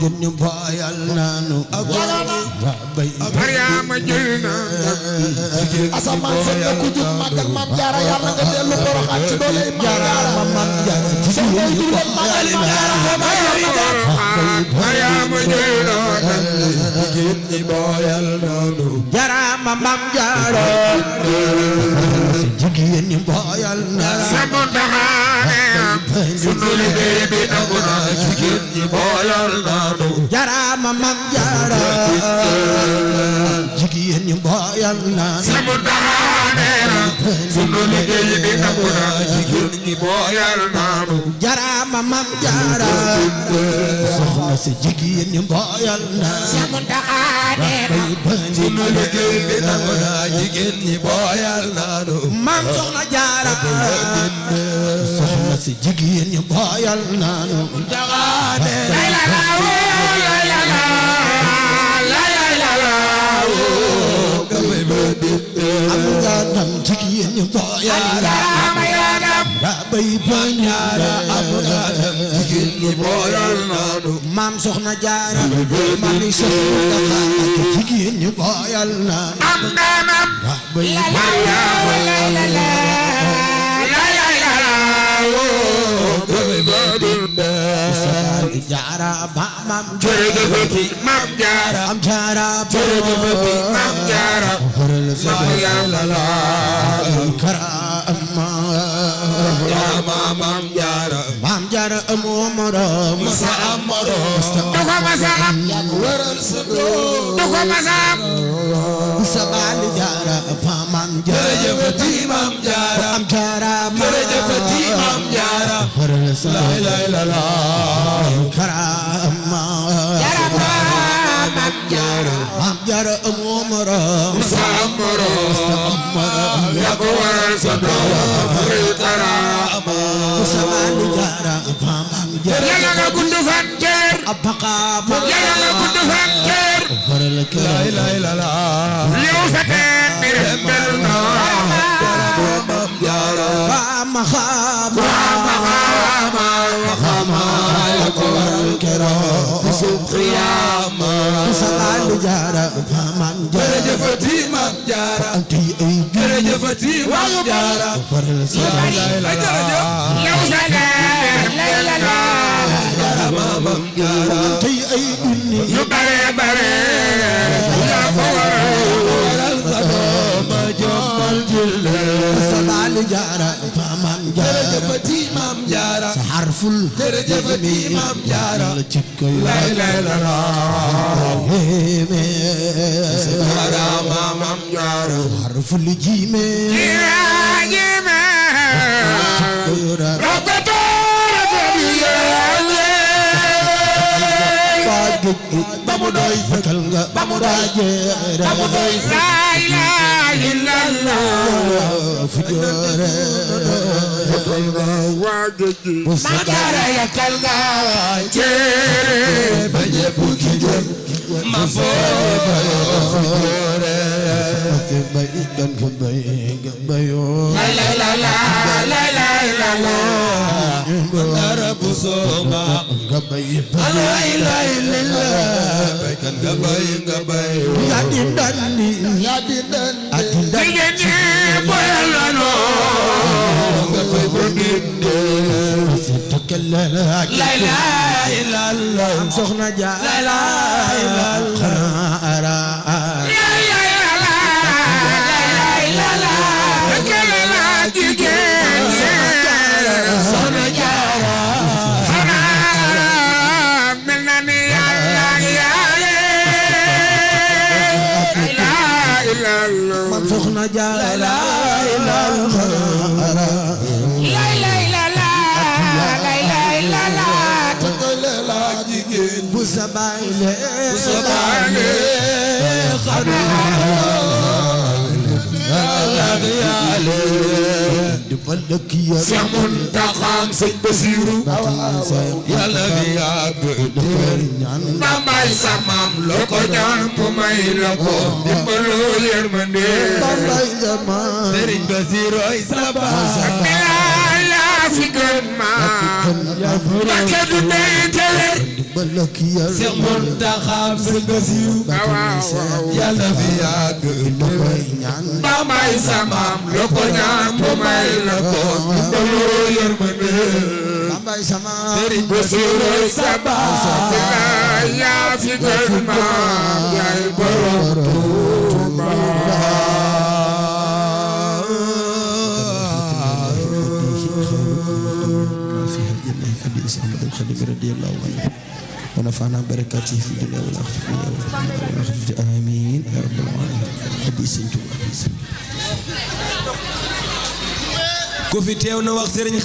jigéen ñu boyal naanu bay Mariama jël na asamaan seen na ku jub màggal Maam Jaara yàlla nga dellu boroxaan ci doole Maam Jaara jigéen ñu boyal naanu Mariama jël na jigéen ñu boyal naanu jarama Maam Jaara jigéen ñu boyal naanu sama ndaxaane sunu liggéey bi nangu na jigéen ñi boyal naanu jarama Maam Jaara jigéen ñu boyal naanu sama ndaxaane sunu liggéey bi nangu na jigéen ñi boyal naanu jarama Maam Jaara soxna si jigéen ñu boyal naanu sama ndaxaane sunu liggéey bi nangu na jigéen ñi boyal naanu Maam Soxna Jaara soxna si jigéen ñu boyal naanu ndaxaane am nga ndam jigéen ñu boyal naanu da bay bañaara am nga ndam jigéen ñu boyal naanu Maam Soxna Jaara Maam Soxna Jaara jigéen ñu boyal naanu am naanam da bay Jaara Maam jërëjëfati Maam Jaara am Jaara jërëjëfati Maam Jaara karama Maam Jaara Maam Jaara amoo morom masa am morom du ko masa am waral sa doom du ko masa am sabali Jaara Maam Jaara jërëjëfati Maam Jaara am Jaara jërëjëfati Maam Jaara karama Maam Jaara Maam Jaara amoo morom masa am morom yaa ko waral sa doom karama sabali Jaara Maam Jaara yàlla nga gudd fan teer abaqaama yàlla nga gudd fan teer yow sa teen mi rembel na Maam Jaara ma xaama yaa ko waral keroog bisub xiyaama sabali Jaara Maam Jaara jërëjëfati Maam Jaara tey ay jërëjëfati Maam Jaara yow sa teen Maam Jaara tey ay junni yu bare bare yaa ko waral sa doom ma jommal jille sabali Jaara Maam Jaara jërëjëfati Maam Jaara harful jërëjëfati Maam Jaara la ci koy Maam Jaara harful jiime ba mu doy fekkal nga ba mu daajeere ba mu doy la ilaha illallah fu joore Maam Jaara yakkal nga jeere ba ñépp ki jëm ma foore bay gan ko bay ga bayoo la dara bu sooma nga bay la ilaha illallah baykan nga bay ya di dandi jigéen ñi boyal nañu nga bay bu dinde la ilaha illallah Soxna Jaara la ilaha Soxna Jaara xanaa mel na ni Yàlla yaale la ilaha Maam Soxna Jaara la ilaha bu sabayle di balak ya Seex Muntaxa Sëñ Basiru yàlla bi yàgg ñaan Bambaay sa maam loo ko ñaan mu may la ko dimbaloo yërmande Bambay dama Sëriñ Basiru ay saba bilaay yaa fi gën ma Mbakke du dey te wér balak yar Seex Muntaxa Sëñ Basiru yàlla fi yàgg ma koy ñaan ba may samaam lo ko ñaan mu may la ko ndoloo yërmande Bambay sama Sëriñ Basiru saba yaa fi gën maam yaay borom Tuuba ونفعنا بركاته في الدنيا والآخرة آمين يا رب العالمين حديث ku fi teew na wax Serigne